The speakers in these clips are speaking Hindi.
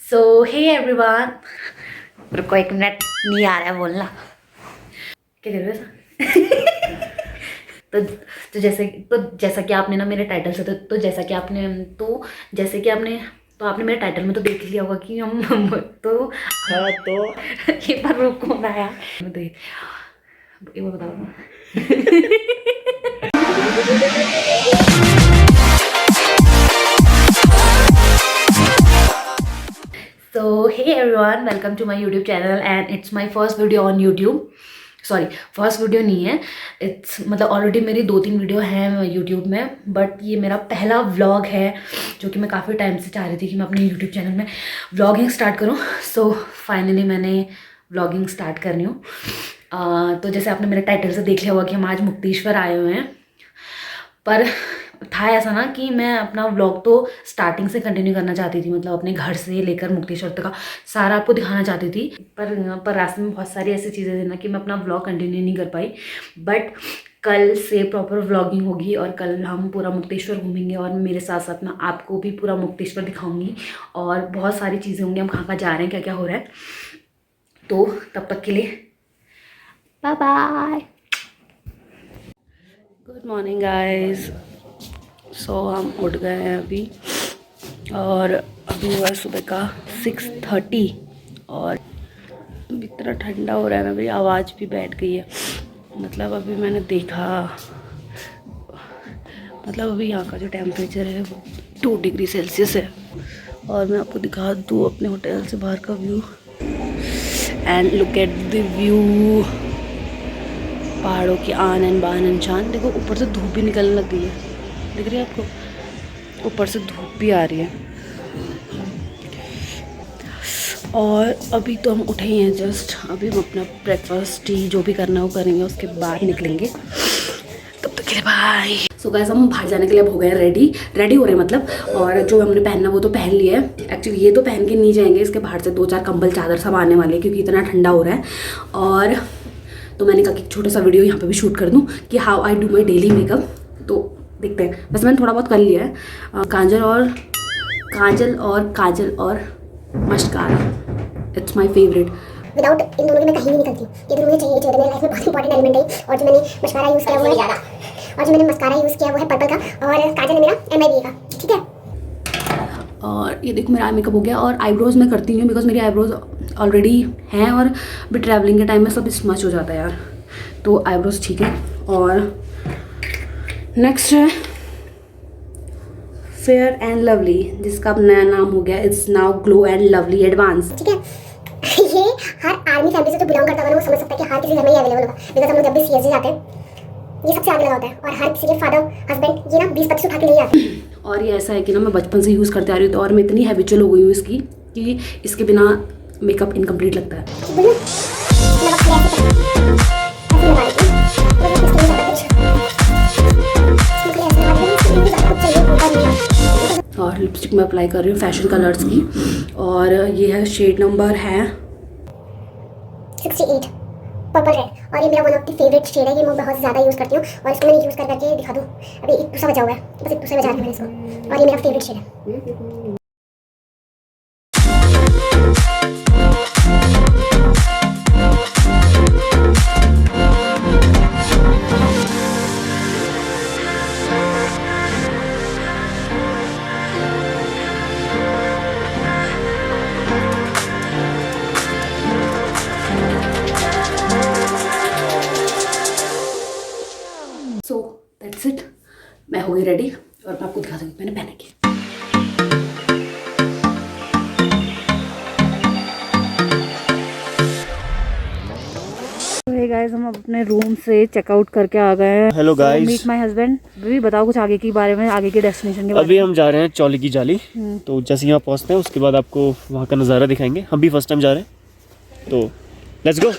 सो हे एवरीवन, रुको एक मिनट, नहीं आ रहा है बोलना। क्या कर रहे हो? तो जैसा कि आपने ना मेरे टाइटल से तो जैसे कि आपने तो आपने मेरे टाइटल में तो देख लिया होगा कि हम तो हाँ तो एक बार रुको ना यार, मैं तो एक बार बताओ। So hey everyone, welcome to my YouTube channel and it's my first video on YouTube. Sorry, first video नहीं है, इट्स मतलब ऑलरेडी मेरी 2-3 वीडियो हैं यूट्यूब में, बट ये मेरा पहला व्लॉग है जो कि मैं काफ़ी टाइम से चाह रही थी कि मैं अपने यूट्यूब चैनल में व्लॉगिंग स्टार्ट करूं। सो फाइनली मैंने व्लॉगिंग स्टार्ट करनी हूँ। तो जैसे आपने मेरे टाइटल से देख लिया होगा कि हम आज मुक्तेश्वर आए हुए हैं, पर था ऐसा ना कि मैं अपना व्लॉग तो स्टार्टिंग से कंटिन्यू करना चाहती थी, मतलब अपने घर से लेकर मुक्तेश्वर तक का सारा आपको दिखाना चाहती थी, पर रास्ते में बहुत सारी ऐसी चीज़ें थी ना कि मैं अपना व्लॉग कंटिन्यू नहीं कर पाई। बट कल से प्रॉपर व्लॉगिंग होगी और कल हम पूरा मुक्तेश्वर घूमेंगे और मेरे साथ साथ मैं आपको भी पूरा मुक्तेश्वर दिखाऊंगी और बहुत सारी चीज़ें होंगी, हम कहाँ कहाँ जा रहे हैं, क्या क्या हो रहा है। तो तब तक के लिए bye bye. Good morning guys. So हम उठ गए हैं अभी और अभी हुआ सुबह का 6:30 और इतना ठंडा हो रहा है ना, मेरी आवाज़ भी बैठ गई है। मतलब अभी मैंने देखा, मतलब अभी यहाँ का जो टेम्परेचर है वो 2 डिग्री सेल्सियस है और मैं आपको दिखा दूँ अपने होटल से बाहर का view. And look at the view, पहाड़ों की आन एंड बान एंड शान। देखो ऊपर से धूप भी निकलने लग गई है, दिख रही है आपको? ऊपर से धूप भी आ रही है। और अभी तो हम उठे ही हैं जस्ट, अभी हम अपना ब्रेकफास्ट टी जो भी करना है वो करेंगे, उसके बाद निकलेंगे। तब तक के लिए बाय। सो गाइस, हम बाहर जाने के लिए अब हो गए रेडी हो रहे हैं मतलब, और जो हमने पहनना वो तो पहन लिया है। एक्चुअली ये तो पहन के नहीं जाएंगे, इसके बाहर से 2-4 कंबल चादर सब आने वाले हैं क्योंकि इतना ठंडा हो रहा है। और तो मैंने कहा कि छोटा सा वीडियो यहाँ पे भी शूट कर दूँ कि how I do my daily makeup. तो देखते हैं, वैसे मैंने थोड़ा बहुत कर लिया है। काजल और mascara, it's my favourite. Without in दोनों के मैं कहीं नहीं निकलती, ये दोनों मुझे चाहिए मेरी लाइफ में बहुत इंपॉर्टेंट एलिमेंट है। और जो मैंने मस्कारा यूज़ किया वो है ज़्यादा, और जो मैंने मस्कारा यूज़ किया वो है पर्पल का, और काजल है मेरा MIB का, ठीक है। और ये देखो मेरा आई मेकअप हो गया और आईब्रोज मैं करती हूँ बिकॉज मेरी आईब्रोज ऑलरेडी हैं और भी ट्रैवलिंग के टाइम में सब स्मच हो जाता है यार, तो आईब्रोज ठीक है। और नेक्स्ट है फेयर एंड लवली, जिसका अब नया नाम हो गया it's now glow and lovely advance, ठीक है। ये हर आर्मी फैमिली से जो बिलोंग करता है वो समझ सकता है कि हर किसी घर में ये अवेलेबल होगा, बिकॉज हम लोग जब भी CSG जाते हैं ये सबसे आगे लगा होता है और हर किसी के फादर हस्बैंड ये ना 20-25 उठा के ले आते हैं। और ये ऐसा है कि ना मैं बचपन से यूज़ करते आ रही हूँ, तो और मैं इतनी हैबिचुअल हो गई हूँ इसकी कि इसके बिना मेकअप इनकम्प्लीट लगता है। और लिपस्टिक मैं अप्लाई कर रही हूँ फैशन कलर्स की, और ये है शेड नंबर है 68 पर्पल रेड, और ये मेरा one of the favourite shade है। ये मैं बहुत ज़्यादा यूज़ करती हूँ और इसको मैंने यूज़ करके दिखा दूँ। अभी एक दूसरा बचा हुआ है, बस एक दूसरा बचा रही हूँ इसको, और ये मेरा फेवरेट शेड है। सो दैट्स इट, मैं हो गई रेडी और मैं आपको दिखा दूँगी मैंने पहने की। हे गाइस, हम अपने रूम से चेकआउट करके आ गए हैं। Hello guys, meet my husband. भी बताओ कुछ आगे के बारे में, आगे के डेस्टिनेशन के बारे में। अभी हम जा रहे हैं चौली की जाली। तो जैसे यहाँ पहुँचते हैं उसके बाद आपको वहाँ का नज़ारा दिखाएंगे। हम भी फर्स्ट टाइम जा रहे हैं, तो लेट्स गो।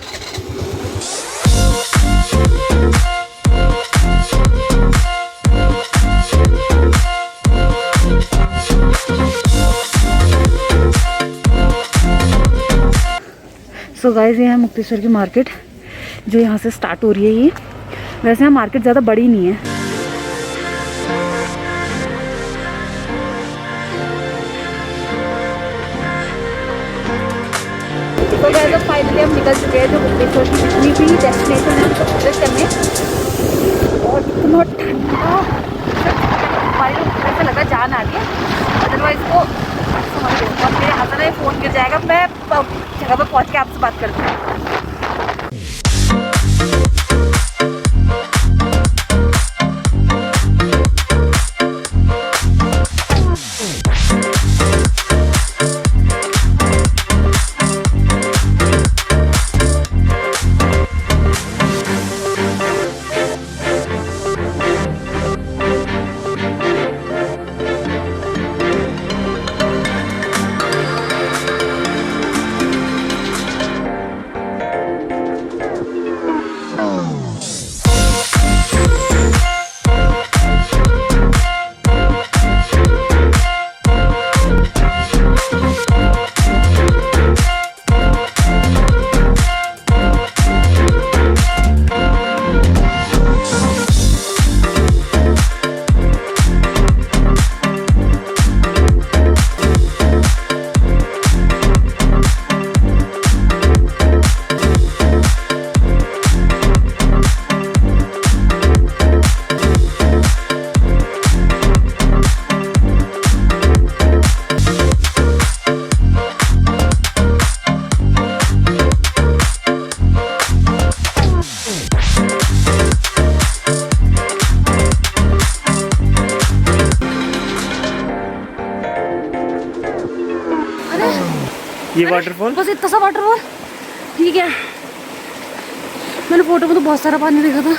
सो गाइस, ये है मुक्तेश्वर की मार्केट जो यहाँ से स्टार्ट हो रही है। ये वैसे यहाँ मार्केट ज़्यादा बड़ी नहीं है, गाइस अब फाइनली हम निकल चुके हैं जो मुक्तेश्वर की जितनी भी डेस्टिनेशन है उसको विजिट करने। और इतना ठंडा, हमारी ऐसा लगा जान आ रही है, अदरवाइज तो समझ गए। और मेरे हाथ में फ़ोन गिर जाएगा। मैं जगह पर पहुँच के आपसे बात करती हूँ। ये वाटरफॉल, बस इतना सा वाटरफॉल, ठीक है। मैंने फोटो में तो बहुत सारा पानी देखा था।